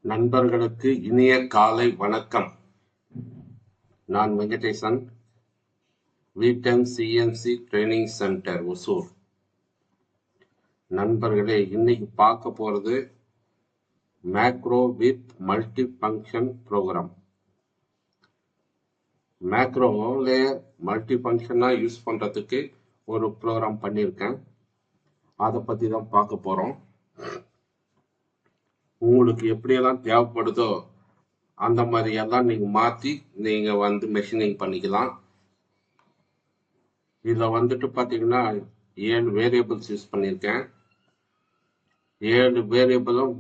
நண்பர்களுக்கு இனிய காலை வணக்கம். நான் Venkatesan, V10 CNC training center Hosur. நண்பர்களே, இன்னைக்கு பார்க்க போறது macro with multi function program. மேக்ரோல மல்டி ஃபங்க்ஷனா யூஸ் பண்றதுக்கு ஒரு ப்ரோக்ராம் பண்ணியிருக்கேன். அதை பத்தி தான் பார்க்க போறோம். உங்களுக்கு எப்படியெல்லாம் தேவைப்படுதோ அந்த மாதிரி எல்லாம் நீங்க மாத்தி நீங்க மெஷினிங் பண்ணிக்கலாம். இதுல பாத்தீங்கன்னா 7 வேரியபிள்ஸ் யூஸ் பண்ணியிருக்கேன். 7 வேரியபிளும்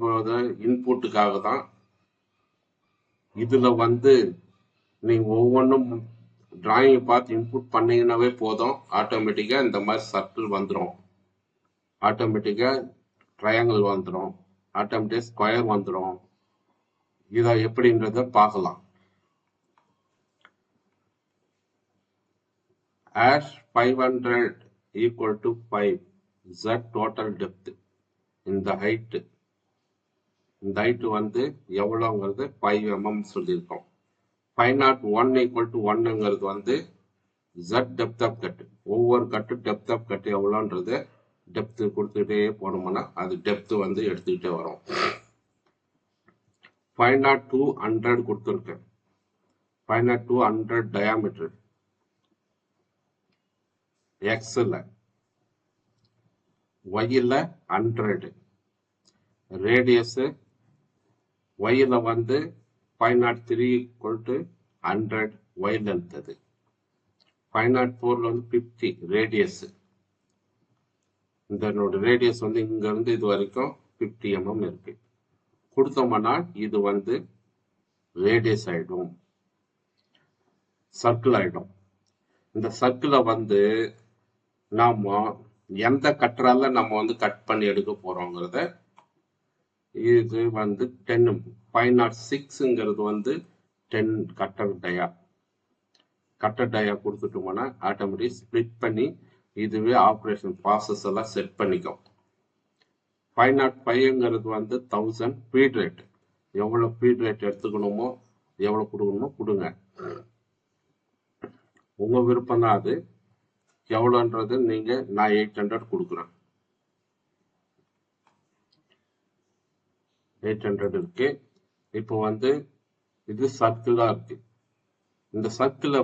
இன்புட்டுக்காக தான். இதுல நீங்க ஒவ்வொன்றும் டிராயிங்கை பார்த்து இன்புட் பண்ணீங்கன்னாவே போதும், ஆட்டோமேட்டிக்கா இந்த மாதிரி சர்க்கிள் வந்துடும், ஆட்டோமேட்டிக்கா ட்ரையாங்கிள் வந்துடும், ஆட்டோமேட்டிக் ஸ்கொயர் வந்துடும். இதை எப்படின்றத பார்க்கலாம். as 500 equal to 5 z total depth. இந்த ஹைட் எவ்வளவுங்கிறது 5 mm சொல்லியிருக்கோம். 501 equal to 1ங்கிறது z depth of cut. ஒவ்வொரு கட்டு depth of cut எவ்வளோன்றது டெப்த் கொடுத்துக்கிட்டே போனோம்னா அது டெப்த் எடுத்துக்கிட்டே வரும். 502 100 கொடுத்துருக்கேன். 502 100 டயாமீட்டர் எக்ஸ்ல, ஒய்ல 100, ரேடியஸ் ஒய்ல 503 equal to 100 ஒய் லென்த். அது 504ல 50 ரேடியஸ். இதனோட ரேடியஸ் இங்க இருந்து இது வரைக்கும் 50 mm இருக்கு. கொடுத்தோம்னா இது ரேடியஸ் ஆயிடும், சர்க்கிள் ஆயிடும். இந்த சர்க்கிளை நாம எந்த கட்டரால நம்ம கட் பண்ணி எடுக்க போறோங்கிறத, இது 10 506ங்கிறது 10 கட்டர் டயா கொடுத்துட்டோம்னா ஆட்டோமேட்டிக் ஸ்பிளிட் பண்ணி இதுவே ஆப்ரேஷன் ப்ராசஸ் எல்லாம் செட் பண்ணிக்கும். 505ங்கிறது 1000 ஃபீட் ரேட். எவ்வளவு ஃபீட் ரேட் எடுத்துக்கணுமோ எவ்வளவு கொடுக்கணுமோ கொடுங்க, உங்க விருப்பம் தான் அது. எவ்வளோன்றது நான் 800 கொடுக்குறேன். 800 இருக்கு. இப்போ இது சர்க்கிளா இருக்கு. இந்த சர்க்கிளை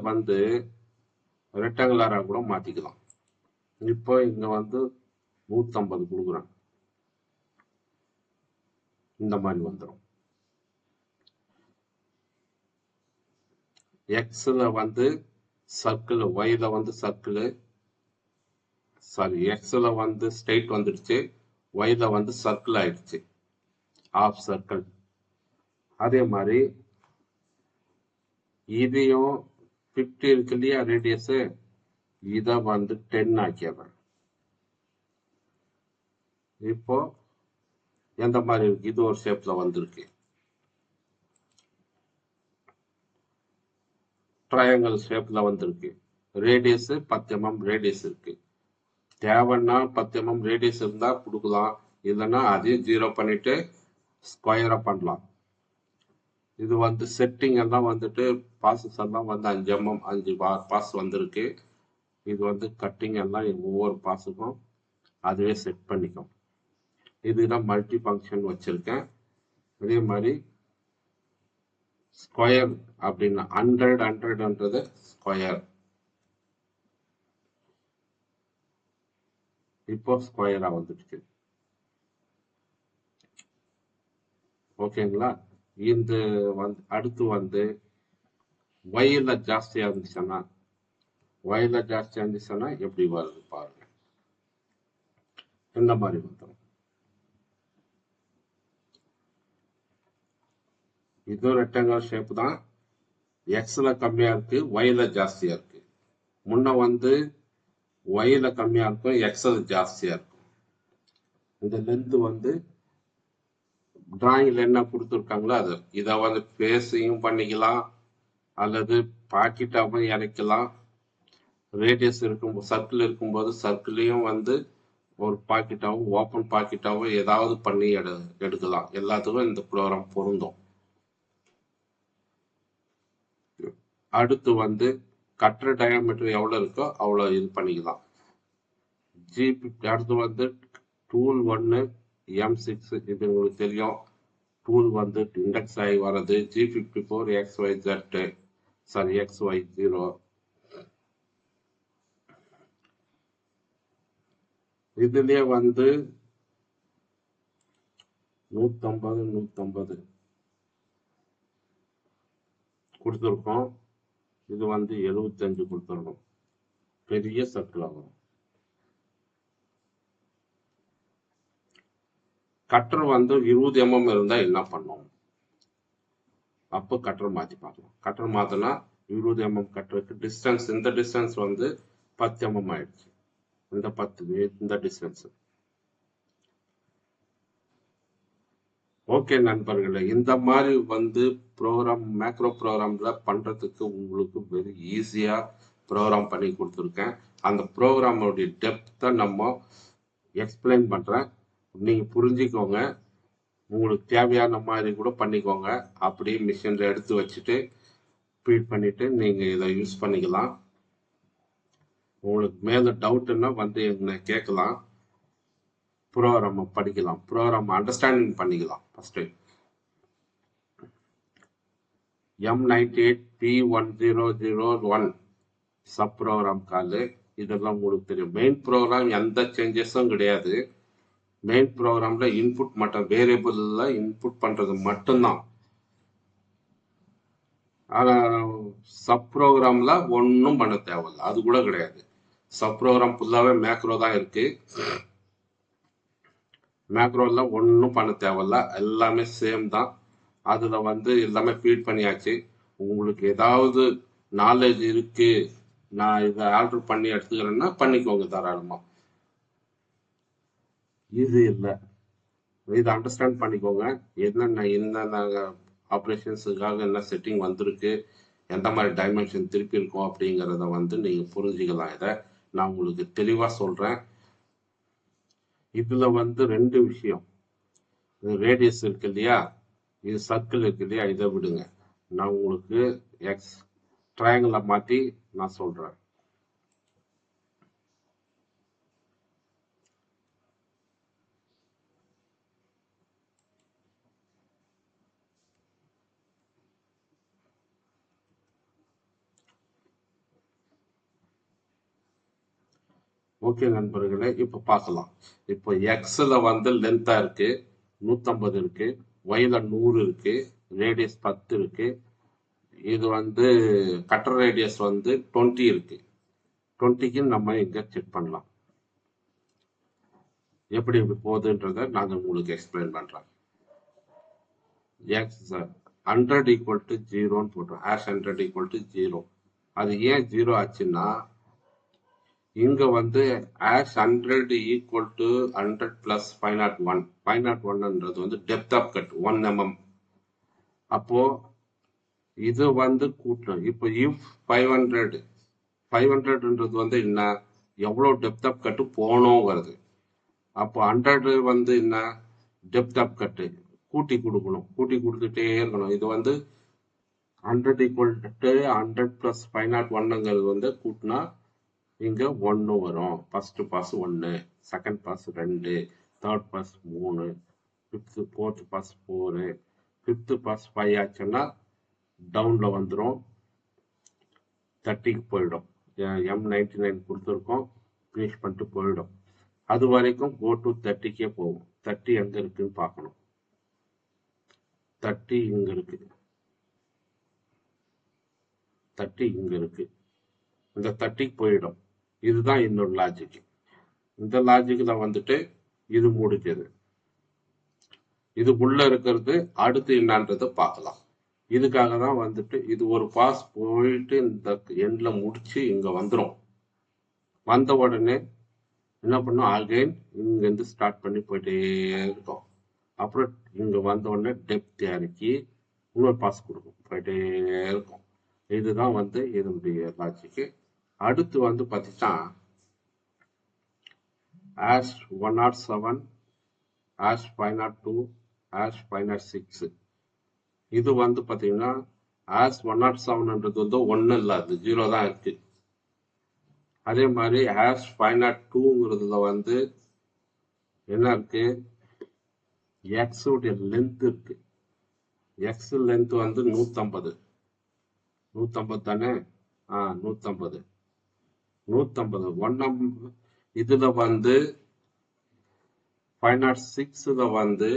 ரெக்டாங்குலரா கூட மாத்திக்கலாம். இப்போ இங்க 150 கொடுக்குறேன். இந்த மாதிரி வந்துடும். எக்ஸ்ல சர்க்கிள், ஒய்ல சர்க்கிள், சாரி எக்ஸ்ல ஸ்ட்ரெயிட் வந்துடுச்சு, ஒய்ல சர்க்கிள் ஆயிடுச்சு, ஆஃப் சர்க்கிள். அதே மாதிரி இதையும் 50 இருக்கு இல்லையா ரேடியஸ், இதை 10 ஆக்கிடுறேன். இப்போ எந்த மாதிரி இருக்கு, இது ஒரு ஷேப்ல வந்திருக்கு. ட்ரையாங்கிள் ஷேப்ல வந்திருக்கு. ரேடியஸ் 10 mm ரேடியஸ் இருக்கு. தேவைன்னா 10 mm ரேடியஸ் இருந்தா கொடுக்கலாம், இல்லைன்னா அதையும் 0 பண்ணிட்டு ஸ்கொயரா பண்ணலாம். இது செட்டிங் எல்லாம் பாசஸ் எல்லாம் 5 mm 5 பாஸ் வந்திருக்கு. இது கட்டிங் எல்லாம் ஒவ்வொரு பாஸுக்கும் அதுவே செட் பண்ணிக்கும். இதுதான் மல்டி ஃபங்க்ஷன் வச்சிருக்கேன். அதே மாதிரி ஸ்கொயர் அப்படின்னா 100ன்றது ஸ்கொயர். இப்போ ஸ்கொயரா வந்துடுச்சு. ஓகேங்களா? இந்த அடுத்து ஒய்ல ஜாஸ்தியா இருந்துச்சுன்னா, எப்படி வருது பாருங்க. இந்த மாதிரி வந்துடும். இதுவும் ரெக்டாங்குலர் ஷேப் தான். எக்ஸ்ல கம்மியா இருக்கு, ஒய்ல ஜாஸ்தியா இருக்கு. முன்ன ஒய்ல கம்மியா இருக்கும், எக்ஸ்ல ஜாஸ்தியா இருக்கும். இந்த லென்த் டிராயிங்ல என்ன கொடுத்துருக்காங்களோ அது. இதை பேஸையும் பண்ணிக்கலாம், அல்லது பாக்கெட்டாகவும் இறக்கலாம். ரேடியஸ் இருக்கும், சர்க்கிள் இருக்கும்போது சர்க்கிளையும் ஒரு பாக்கெட்டாகவும் ஓப்பன் பாக்கெட்டாகவும் ஏதாவது பண்ணி எடுக்கலாம். எல்லாத்துக்கும் இந்த ப்ரோக்ராம் பொருந்தும். அடுத்து வந்து கட்டுற டயாமீட்டர் எவ்வளோ இருக்கோ அவ்வளோ இது பண்ணிக்கலாம். அடுத்து வந்து டூல் 1 M6 இது உங்களுக்கு தெரியும். டூல் வந்து இண்டெக்ஸ் ஆகி வர்றது G54 XYZ சாரி XY0. இதுலயே வந்து 150 கொடுத்துருக்கோம். இது வந்து 75 கொடுத்துருக்கோம். பெரிய சர்க்கிள் ஆகும். கட்டர் வந்து 20 mm இருந்தா என்ன பண்ணும்? அப்போ கட்டர் மாத்தி பார்க்கலாம். கட்டர் மாத்தினா 20 mm கட்டருக்கு டிஸ்டன்ஸ், இந்த டிஸ்டன்ஸ் வந்து 10 mm ஆயிடுச்சு. இந்த 10 இந்த டிஸ்டன்ஸ். ஓகே நண்பர்களே, இந்த மாதிரி வந்து ப்ரோக்ராம் மேக்ரோ ப்ரோக்ராம்ல பண்றதுக்கு உங்களுக்கு வெரி ஈஸியா ப்ரோக்ராம் பண்ணி கொடுத்துருக்கேன். அந்த ப்ரோக்ராமோடைய டெப்த்தை நம்ம எக்ஸ்பிளைன் பண்றேன். நீங்க புரிஞ்சுக்கோங்க. உங்களுக்கு தேவையான மாதிரி கூட பண்ணிக்கோங்க. அப்படியே மிஷின்ல எடுத்து வச்சுட்டு ஃபீட் பண்ணிட்டு நீங்க இதை யூஸ் பண்ணிக்கலாம். உங்களுக்கு மேல டவுட்னா வந்து என்ன கேட்கலாம். ப்ரோக்ராம் படிக்கலாம், ப்ரோக்ராம் அண்டர்ஸ்டாண்டிங் பண்ணிக்கலாம். ஃபர்ஸ்ட் M98P1001 சப் ப்ரோக்ராம் கால், இதெல்லாம் உங்களுக்கு தெரியும். மெயின் ப்ரோக்ராம் எந்த சேஞ்சஸும் கிடையாது. மெயின் ப்ரோக்ராம்ல இன்புட் மட்டும், வேரியபிள்ல இன்புட் பண்றது மட்டும்தான். ஆனா சப் ப்ரோக்ராம்ல ஒன்றும் பண்ண தேவையில்லை, அது கூட கிடையாது. சப் ப்ரோக்ராம் ஃபுல்லாவே மேக்ரோ தான் இருக்கு. மேக்ரோல ஒன்றும் பண்ண தேவையில்ல, எல்லாமே சேம் தான். அதுல வந்து எல்லாமே ஃபீட் பண்ணியாச்சு. உங்களுக்கு ஏதாவது நாலேஜ் இருக்கு, நான் இதை ஆல்டர் பண்ணி எடுத்துக்கிறேன்னா பண்ணிக்கோங்க தாராளமா. இது இல்லை, இதை அண்டர்ஸ்டாண்ட் பண்ணிக்கோங்க. என்னென்ன ஆப்ரேஷன்ஸுக்காக என்ன செட்டிங் வந்திருக்கு, எந்த மாதிரி டைமென்ஷன் திருப்பி இருக்கும் அப்படிங்கிறத வந்து நீங்க புரிஞ்சுக்கலாம். இதை நான் உங்களுக்கு தெளிவா சொல்றேன். இதுல வந்து 2 விஷயம். ரேடியஸ் இருக்கு இல்லையா, இது சர்க்கிள் இருக்கு இல்லையா, இதை விடுங்க. நான் உங்களுக்கு ட்ரையாங்கிள மாத்தி நான் சொல்றேன். ஓகே நண்பர்களே, இப்ப பார்க்கலாம். இப்போ எக்ஸ்ல வந்து லென்த்தா இருக்கு 150 இருக்கு, ஒய்ல 100 இருக்கு, ரேடியஸ் 10 இருக்கு. இது வந்து கட்டர் ரேடியஸ் வந்து 20 இருக்கு. 20க்கு நம்ம இங்க செக் பண்ணலாம். எப்படி போகுதுன்றத நான் உங்களுக்கு எக்ஸ்பிளைன் பண்றேன். எக்ஸ் 100 ஈக்குவல் டு 0ன்னு போட்டோம். #100 ஈக்குவல் டு 0. அது ஏன் 0 ஆச்சுன்னா, இங்க வந்து #100 ஈக்குவல் டு 100 பிளஸ் 501. 501ன்றது வந்து டெப்த் ஆஃப் கட் 1 mm. அப்போ இது வந்து கூட்டணும். இப்போ இஃப் 500ன்றது வந்து என்ன, எவ்வளவு டெப்த் ஆஃப் கட்டு போனோம் வருது. அப்போ 100 வந்து என்ன, டெப்த் ஆஃப் கட்டு கூட்டி கொடுக்கணும், கூட்டி கொடுத்துட்டே இருக்கணும். இது வந்து 100 ஈக்குவல் டு 100 பிளஸ் 501ங்கிறது வந்து கூட்டினா இங்க 1 வரும். First pass 1, second pass 2, third pass 3, fifth fourth pass 4, fifth pass 5 ஆச்சுன்னா டவுன்ல வந்துடும், 30க்கு போயிடும். M99 கொடுத்துருக்கோம், ஃபினிஷ் பண்ணிட்டு போயிடும். அது வரைக்கும் கோ டு 30க்கே போகும். 30 எங்க இருக்குன்னு பார்க்கணும். 30 இங்க இருக்கு, 30 இங்க இருக்கு. இந்த 30க்கு போயிடும். இதுதான் இன்னொரு லாஜிக். இந்த லாஜிக்ல வந்துட்டு இது முடிஞ்சது. இதுக்குள்ள இருக்கிறது அடுத்து என்னன்றதை பார்க்கலாம். இதுக்காக தான் வந்துட்டு இது ஒரு பாஸ் போயிட்டு இந்த எண்ட்ல முடிச்சு இங்க வந்துடும். வந்த உடனே என்ன பண்ணும், அகைன் இங்க இருந்து ஸ்டார்ட் பண்ணி போயிட்டே இருக்கும். அப்புறம் இங்க வந்த உடனே டெப்த் இறக்கி இன்னொரு பாஸ் கொடுக்கும், போயிட்டே இருக்கும். இதுதான் வந்து இதனுடைய லாஜிக்கு. அடுத்து வந்து பார்த்தீங்கன்னா ஆஷ் 107, ஆஷ் 502, ஆஷ் 506. இது வந்து பார்த்தீங்கன்னா ஆஷ் 107ன்றது வந்து ஒன்றும் இல்லை, அது 0 தான் இருக்கு. அதே மாதிரி ஆஷ் 502ங்கிறதுல வந்து என்ன இருக்கு, எக்ஸ் உடைய லென்த் இருக்கு. எக்ஸ் லென்த் வந்து 150 தானே? 150 இதுல வந்து 506ல வந்து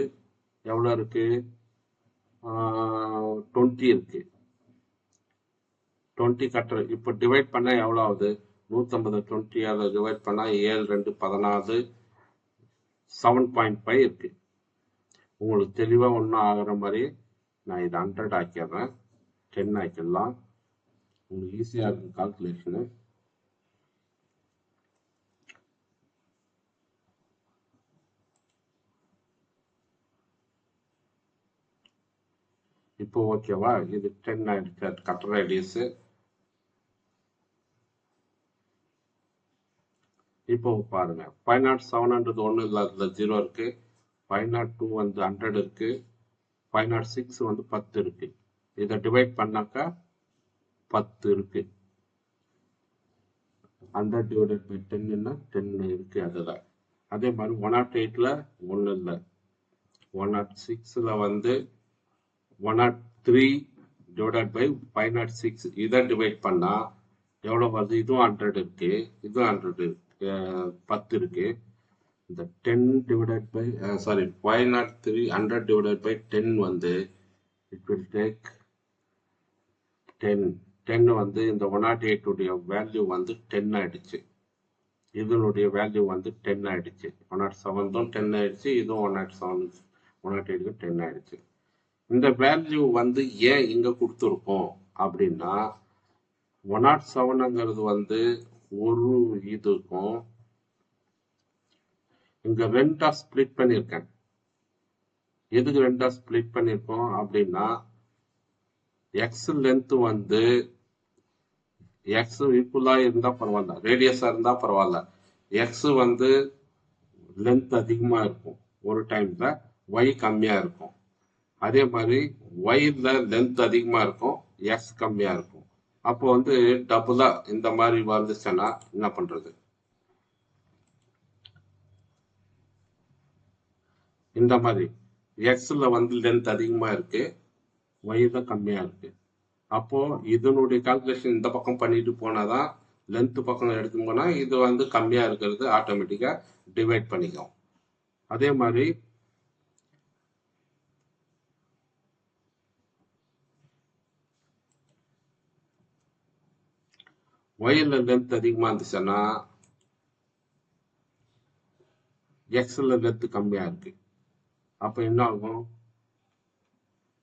எவ்வளவு இருக்கு, 20 இருக்கு. 20 கட்டுற இப்ப டிவைட் பண்ணா எவ்வளவு ஆகுது, 150 20 டிவைட் பண்ணா 7 2 14, 7.5 இருக்கு. உங்களுக்கு தெளிவா ஒன்றும் ஆகிற மாதிரி நான் இது 100 ஆக்கிடுறேன், 10 ஆக்கிடலாம், உங்களுக்கு ஈஸியா இருக்கும் கால்குலேஷனு. இப்போ ஓகேவா, இது 10 ஆயிடுச்சு கட்டர் ரேடியஸ். இப்போ பாருங்க 507ன்றது ஒன்றும் இல்லை, அதுல 0 இருக்கு. 502 வந்து 100 இருக்கு. 506 வந்து 10 இருக்கு. இதை டிவைட் பண்ணாக்கா 10 இருக்கு. 100 டிவைடட் பை 10ன்னா 10 இருக்கு அதுல. அதே மாதிரி 108ல ஒன்றும் இல்லை. 106ல வந்து 103 டிவைடட் பை 506, இதை டிவைட் பண்ணா எவ்வளவு வருது, இதுவும் 100 இருக்கு, இதுவும் 100 இருக்கு, 10 இருக்கு. இந்த 10 டிவைடட் பை 503 100 டிவைடட் பை 10 வந்து it will take 10 வந்து இந்த 108 உடைய வேல்யூ வந்து 10 ஆயிடுச்சு. இதனுடைய வேல்யூ வந்து 10 ஆயிடுச்சு. 107 10 ஆயிடுச்சு, இதுவும் 108 10 ஆயிடுச்சு. இந்த வேல்யூ வந்து ஏன் இங்க கொடுத்துருக்கோம் அப்படின்னா, 107ங்கிறது வந்து ஒரு இதுக்கும் இங்க ரெண்டா ஸ்பிளிட் பண்ணிருக்கேன். எதுக்கு ரெண்டா ஸ்பிளிட் பண்ணிருக்கோம் அப்படின்னா, எக்ஸ் லென்த் வந்து எக்ஸ் ஈக்குவலா இருந்தா பரவாயில்ல, ரேடியஸா இருந்தா பரவாயில்ல, எக்ஸ் வந்து லென்த் அதிகமா இருக்கும் ஒரு டைம்ல, ஒய் கம்மியா இருக்கும். அதே மாதிரி ஒய்ல லென்த் அதிகமா இருக்கும், எக்ஸ் கம்மியா இருக்கும். அப்போ வந்து டபுளா இந்த மாதிரி வந்துச்சுன்னா என்ன பண்றது, இந்த மாதிரி எக்ஸ்ல வந்து லென்த் அதிகமா இருக்கு, ஒய்ல கம்மியா இருக்கு. அப்போ இதனுடைய கால்குலேஷன் இந்த பக்கம் பண்ணிட்டு போனாதான், லென்த் பக்கம் எடுத்து போனா இது வந்து கம்மியா இருக்கிறது ஆட்டோமேட்டிக்கா டிவைட் பண்ணிக்கும். அதே மாதிரி ஒய்ல லென்த் அதிகமா இருந்துச்சுன்னா எக்ஸ்ல லென்த் கம்மியா இருக்கு. அப்ப என்ன ஆகும்,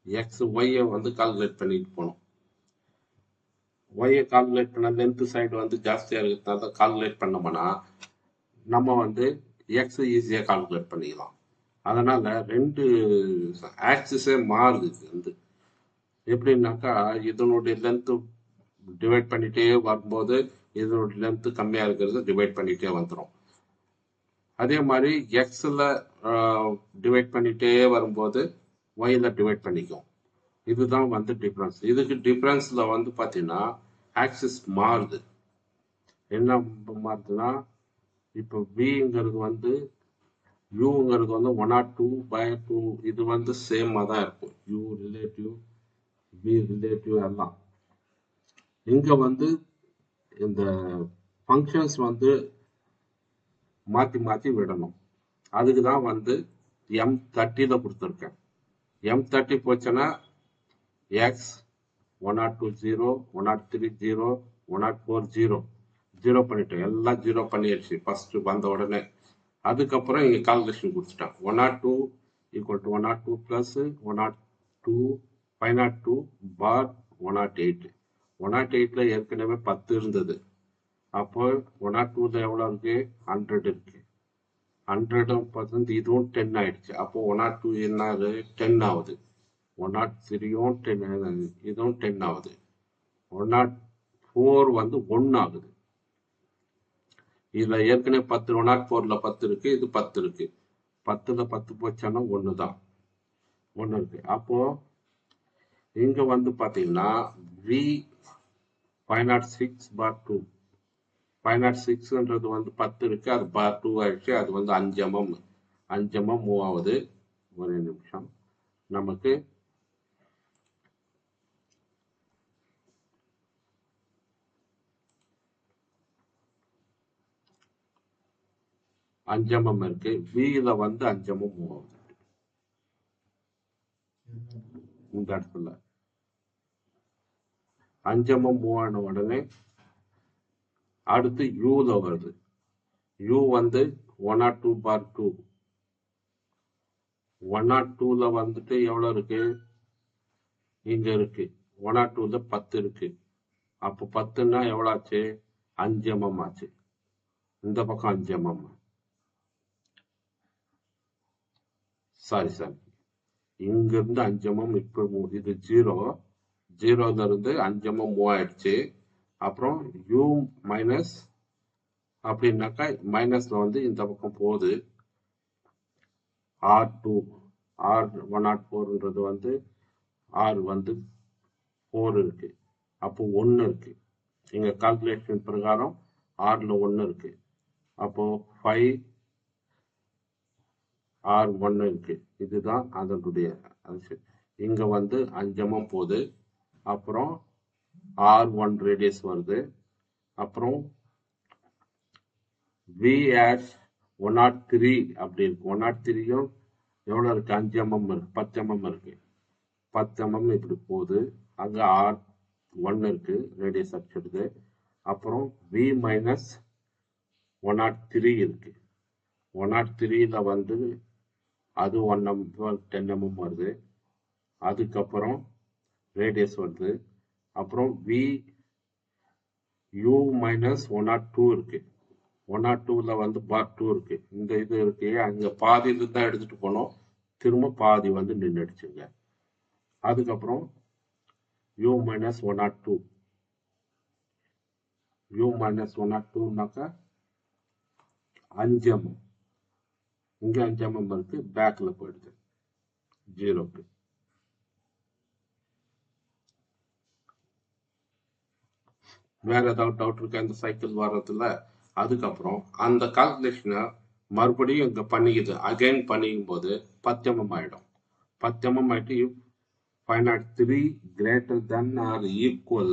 எக்ஸ் ஒய்யை வந்து கால்குலேட் பண்ணிட்டு போகணும். ஒய்யை கால்குலேட் பண்ண லென்த் சைடு வந்து ஜாஸ்தியா இருக்கிறதுனால கால்குலேட் பண்ணோம்னா நம்ம வந்து எக்ஸ் ஈஸியா கால்குலேட் பண்ணிக்கலாம். அதனால ரெண்டு ஆக்சிஸே மாறுது. வந்து எப்படின்னாக்கா, இதனுடைய லென்த் டிவைட் பண்ணிட்டே வரும்போது இதனுடைய லென்த் கம்மியா இருக்கிறது டிவைட் பண்ணிட்டே வந்துடும். அதே மாதிரி எக்ஸ்ல டிவைட் பண்ணிட்டே வரும்போது ஒய்ல டிவைட் பண்ணிக்கும். இதுதான் வந்து டிஃபரன்ஸ். இதுக்கு டிஃபரன்ஸ்ல வந்து பாத்தீங்கன்னா ஆக்சிஸ் மாறுது. என்ன மாறுதுன்னா, இப்போ விங்கிறது வந்து யூங்கிறது வந்து 102/2, இது வந்து சேமா தான் இருக்கும். யூ ரிலேட்டிவ், வி ரிலேட்டிவ் எல்லாம். இங்க வந்து இந்த ஃபங்க்ஷன்ஸ் வந்து மாத்தி மாத்தி விடணும். அதுக்கு தான் வந்து M30ல கொடுத்துருக்கேன். M30 போச்சுன்னா எக்ஸ் 102 0, 103 0, 104 0, 0 பண்ணிட்டோம், எல்லாம் 0 பண்ணிடுச்சு ஃபர்ஸ்ட் வந்த உடனே. அதுக்கப்புறம் இங்க கால்குலேஷன் கொடுத்துட்டேன். 102 ஈக்குவல் டு 102 பிளஸ் 102 502 பார் 108. 108ல ஏற்கனவே 10 இருந்தது. அப்போ 102ல எவ்வளவு இருக்கு, 100 இருக்கு. 100% இதுவும் 10 ஆயிடுச்சு. அப்போ 102 என்ன 10 ஆகுது. 103யும் 10, இதுவும் 10 ஆகுது. 104 வந்து 1 ஆகுது. இதுல ஏற்கனவே 10 104ல 10 இருக்கு, இது 10 இருக்கு. 10ல 10 போச்சானா 1 தான், 1 இருக்கு. அப்போ இங்க வந்து பாத்தீங்கன்னா V 506/2 506ன்றது வந்து 10 இருக்கு, அது /2 ஆயிடுச்சு, அது வந்து 5 mm 5 mm மூவ் ஆகுது. ஒரு நிமிஷம், நமக்கு அஞ்சு mm இருக்கு, Vல வந்து 5 mm மூவ் ஆகுது. இந்த இடத்துல 5 mm மூவ் ஆன உடனே அடுத்து Uல வருது. U வந்து 102/2 102ல வந்துட்டு எவ்வளவு இருக்கு, இங்க இருக்கு 102ல 10 இருக்கு. அப்போ 10ன்னா எவ்வளவு ஆச்சு, 5 mm ஆச்சு. இந்த பக்கம் 5 mm, சாரி இங்க இருந்து 5 mm இப்ப இது 0ல இருந்து 5 mm மூவ் ஆயிடுச்சு. அப்புறம் U மைனஸ் அப்படின்னாக்கா மைனஸ்ல வந்து இந்த பக்கம் போகுது. R2 R104ன்றது வந்து R வந்து 4 இருக்கு, அப்போ 1 இருக்கு. எங்க கால்குலேஷன் பிரகாரம் Rல 1 இருக்கு. அப்போ 5R1 இருக்கு. இதுதான் அதனுடைய இங்க வந்து 5 mm போகுது. அப்புறம் R1 ரேடியஸ் வருது. அப்புறம் V'103 அப்படி இருக்கு. 103யும் எவ்வளவு இருக்கு, 5 mm இருக்கு, 10 mm இருக்கு. 10 mm இப்படி போகுது. அங்க R1 இருக்கு, ரேடியஸ் அடிச்சிடுது. அப்புறம் V-103 இருக்கு. 103ல வந்து அது 10 mm வருது. அதுக்கப்புறம் ரேடியஸ் வருது. அப்புறம் VU-102 இருக்கு. 102ல வந்து /2 இருக்கு. இந்த இது இருக்கு, அங்க பாதி இதுதான் எடுத்துட்டு போனோம், திரும்ப பாதி வந்து நின்றுடுச்சுங்க. அதுக்கப்புறம் U-102 U-102னாக்கா 5 mm, இங்க 5 mm இருக்கு, பேக்ல போயிடுது 0க்கு. வேற ஏதாவது டவுட் இருக்கா இந்த சைக்கிள் வர்றதுல? அதுக்கப்புறம் அந்த கால்குலேஷனை மறுபடியும் இங்க பண்ணிக்குது, அகைன் பண்ணிக்கும் போது 10 mm ஆயிடும். 10 mm ஆயிட்டு 503 greater than or equal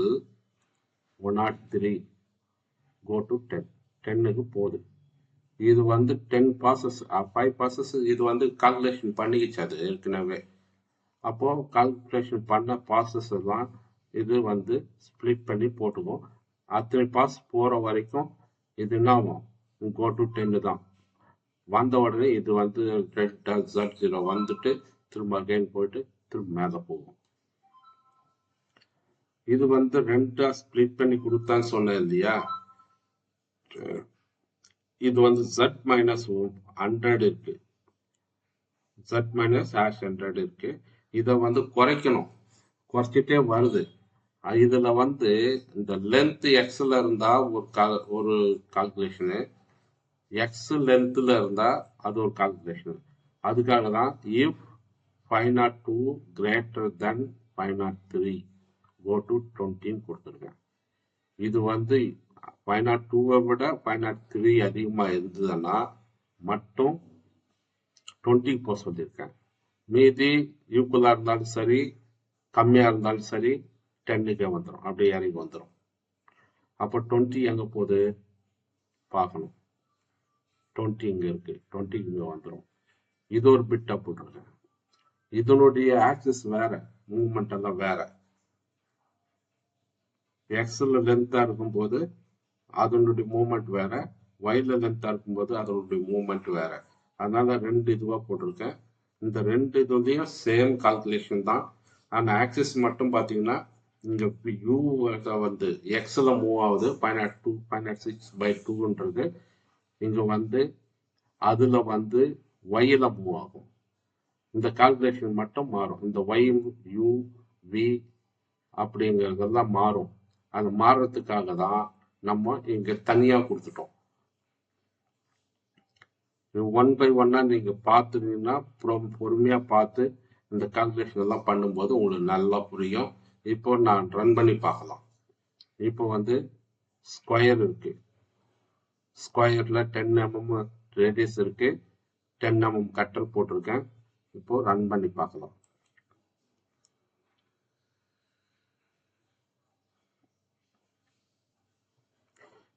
103 go to 10 10க்கு போகுது. இது வந்து 10 passes 5 passes இது வந்து கால்குலேஷன் பண்ணிக்கிச்சு அது ஏற்கனவே. அப்போ கால்குலேஷன் பண்ண பாசஸ் எல்லாம் இது வந்து ஸ்பிளிட் பண்ணி போட்டுக்கும். அத்தனை பாஸ் போற வரைக்கும் இது என்ன ஆகும், go to 10 தான். வந்த உடனே இது வந்து Z0 வந்துட்டு திரும்ப அகைன் போயிட்டு திரும்ப மேல போகும். இது வந்து 2 ஸ்பிளிட் பண்ணி கொடுத்தான்னு சொன்னேன் இல்லையா, இது வந்து Z-100 இருக்கு, Z-100 இருக்கு. இதை வந்து குறைக்கணும், குறைச்சிட்டே வருது. இதுல வந்து இந்த லென்த் எக்ஸ்ல இருந்தா ஒரு கால்குலேஷனு, எக்ஸ் லென்த்ல இருந்தா அது ஒரு கால்குலேஷன். அதுக்காக தான் if 502 greater than 503 go to 20 கொடுத்துருக்கேன். இது வந்து 502 விட 503 அதிகமா இருந்ததுன்னா மட்டும் 20 போக சொல்லியிருக்கேன். மீதி ஈக்குவலா இருந்தாலும் சரி கம்மியா இருந்தாலும் சரி 10க்கு வந்துடும், அப்படியே இறங்கி வந்துடும். அப்போ 20 எங்க போகுது பார்க்கணும். 20 இங்க இருக்கு, 20 இங்க வந்துடும். இது ஒரு பிட்டா போட்டிருக்கேன். இதனுடைய ஆக்சிஸ் வேற, மூவ்மெண்ட் எல்லாம் வேற. எக்ஸ்ல லென்த்தா இருக்கும்போது அதனுடைய மூவ்மெண்ட் வேற, ஒய்ல லென்த்தா இருக்கும்போது அதனுடைய மூவ்மெண்ட் வேற. அதனால 2 இதுவா போட்டிருக்கேன். இந்த 2 இதுலயும் சேம் கால்குலேஷன் தான். ஆனா ஆக்சிஸ் மட்டும் பாத்தீங்கன்னா இங்க U வந்து எக்ஸ்ல மூவ் ஆகுது, 506/2ன்றது. இங்க வந்து அதுல வந்து ஒய்ல மூவ் ஆகும். இந்த கால்குலேஷன் மட்டும் மாறும். இந்த ஒய் U V அப்படிங்கிறதெல்லாம் மாறும். அது மாறுறதுக்காக தான் நம்ம இங்க தனியா கொடுத்துட்டோம். ஒன் பை ஒன்னா நீங்க பார்த்துட்டீங்கன்னா பொறுமையா பார்த்து இந்த கால்குலேஷன் எல்லாம் பண்ணும்போது உங்களுக்கு நல்லா புரியும். இப்போ நான் ரன் பண்ணி பார்க்கலாம். இப்போ வந்து ஸ்கொயர் இருக்கு. ஸ்கொயர்ல 10 mm ரேடியஸ் இருக்கு. 10 mm கட்டர் போட்டிருக்கேன். இப்போ ரன் பண்ணி பார்க்கலாம்.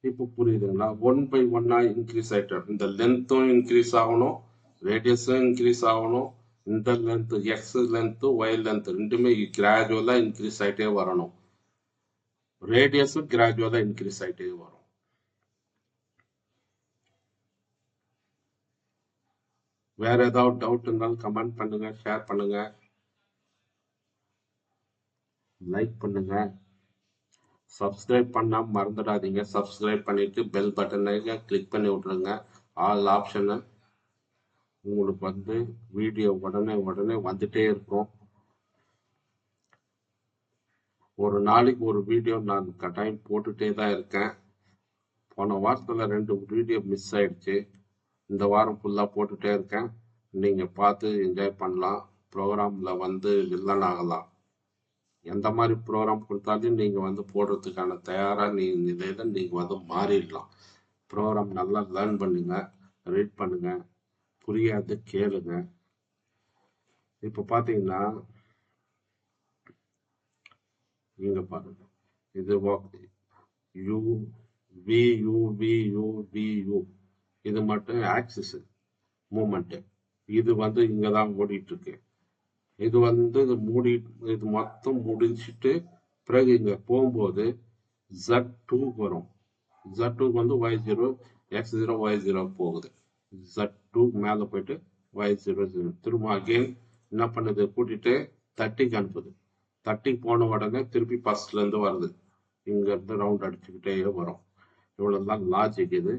இப்போ புரியுதுங்களா? ஒன் பை ஒன்னா இன்க்ரீஸ் ஆயிட்டு இந்த லென்த்தும் இன்க்ரீஸ் ஆகணும், ரேடியஸும் இன்க்ரீஸ் ஆகணும். இந்த length x length y length ரெண்டுமே கிராஜுவலா இன்க்ரீஸ் ஆயிட்டே வரணும். ரேடியஸும் கிராஜுவலா இன்க்ரீஸ் ஆயிட்டே வரும். வேற ஏதாவது டவுட் இருந்தாலும் கமெண்ட் பண்ணுங்க, ஷேர் பண்ணுங்க, லைக் பண்ணுங்க. சப்ஸ்கிரைப் பண்ணாம மறந்துடாதீங்க. சப்ஸ்கிரைப் பண்ணிட்டு பெல் பட்டனை கிளிக் பண்ணி விட்டுருங்க. ஆல் ஆப்ஷனை உங்களுக்கு வந்து வீடியோ உடனே வந்துட்டே இருக்கும். ஒரு நாளைக்கு ஒரு வீடியோ நான் கட்டாயம் போட்டுட்டே தான் இருக்கேன். போன வாரத்தில் 2 வீடியோ மிஸ் ஆயிடுச்சு. இந்த வாரம் ஃபுல்லாக போட்டுட்டே இருக்கேன். நீங்கள் பார்த்து என்ஜாய் பண்ணலாம். ப்ரோக்ராமில் வந்து வில்லன் ஆகலாம். எந்த மாதிரி ப்ரோக்ராம் கொடுத்தாலும் நீங்கள் வந்து போடுறதுக்கான தயாராக நிலையில் நீங்கள் வந்து மாறிடலாம். ப்ரோக்ராம் நல்லா லேர்ன் பண்ணுங்க, ரீட் பண்ணுங்க, புரியாது கேளுங்க. இப்போ பார்த்தீங்கன்னா இங்க பாருங்க, இது U V U V U V U இது மட்டும் ஆக்சிஸ் மூமெண்ட். இது வந்து இங்க தான் ஓடிட்டு இருக்கு. இது வந்து இது மொத்தம் முடிச்சுட்டு பிறகு இங்க போகும்போது Z2 வரும். Z2 வந்து Y0 X0 Y0 போகுது. Z2 மேல போயிட்டு Y0 திரும்ப அகெயின் என்ன பண்ணுது, கூட்டிட்டு 30க்கு அனுப்புது. 30 போன உடனே திருப்பி ஃபர்ஸ்ட்ல இருந்து வருது. இங்க இருந்து ரவுண்ட் அடிச்சுக்கிட்டே வரும். இவ்வளவுதான் லாஜிக். இது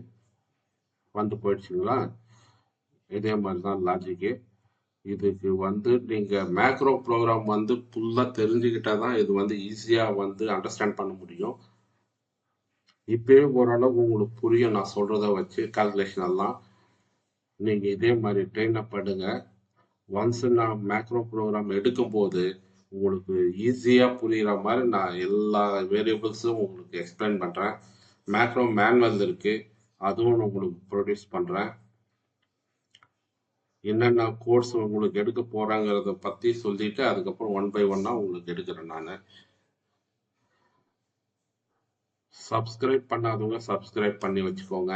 வந்து போயிடுச்சுங்களா? இதே மாதிரிதான் லாஜிக்கு. இதுக்கு வந்து நீங்க மேக்ரோ ப்ரோக்ராம் வந்து ஃபுல்லா தெரிஞ்சுக்கிட்டாதான் இது வந்து ஈஸியா வந்து அண்டர்ஸ்டாண்ட் பண்ண முடியும். இப்பயே ஓரளவு உங்களுக்கு புரியும் நான் சொல்றத வச்சு. கால்குலேஷன் எல்லாம் நீங்க இதே மாதிரி ட்ரெயின் அப் பண்ணுங்க. ஒன்ஸ் நான் மேக்ரோ ப்ரோக்ராம் எடுக்கும் போது உங்களுக்கு ஈஸியா புரியுற மாதிரி நான் எல்லா வேரியபிள்ஸும் உங்களுக்கு எக்ஸ்பிளைன் பண்றேன். மேக்ரோ மேனுவல் இருக்கு, அதுவும் நான் உங்களுக்கு ப்ரொடியூஸ் பண்றேன். என்னென்ன கோர்ஸ் உங்களுக்கு எடுக்க போறாங்கிறத பத்தி சொல்லிட்டு அதுக்கப்புறம் ஒன் பை ஒன்னா உங்களுக்கு எடுக்கிறேன் நான். சப்ஸ்கிரைப் பண்ணாதவங்க சப்ஸ்கிரைப் பண்ணி வச்சுக்கோங்க.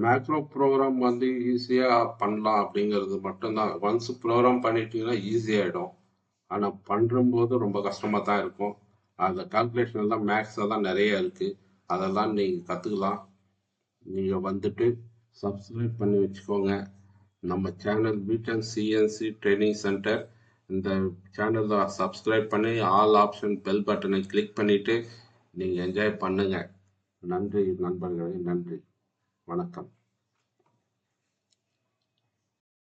மேக்ரோ ப்ரோக்ராம் வந்து ஈஸியா பண்ணலாம் அப்படிங்கிறது மட்டும்தான். ஒன்ஸ் ப்ரோக்ராம் பண்ணிட்டீங்கன்னா ஈஸி ஆயிடும். ஆனா பண்ணும்போது ரொம்ப கஷ்டமா தான் இருக்கும். அந்த கால்குலேஷன் எல்லாம் மேக்ஸ் எல்லாம் நிறைய இருக்கு. அதெல்லாம் நீங்க கத்துக்கலாம். நீங்க வந்துட்டு சப்ஸ்கிரைப் பண்ணி வச்சுக்கோங்க. நம்ம channel beaten CNC training centre. இந்த சேனலை சப்ஸ்கிரைப் பண்ணி ஆல் ஆப்ஷன் பெல் பட்டனை கிளிக் பண்ணிட்டு நீங்க என்ஜாய் பண்ணுங்க. நன்றி நண்பர்களே, நன்றி, வணக்கம்.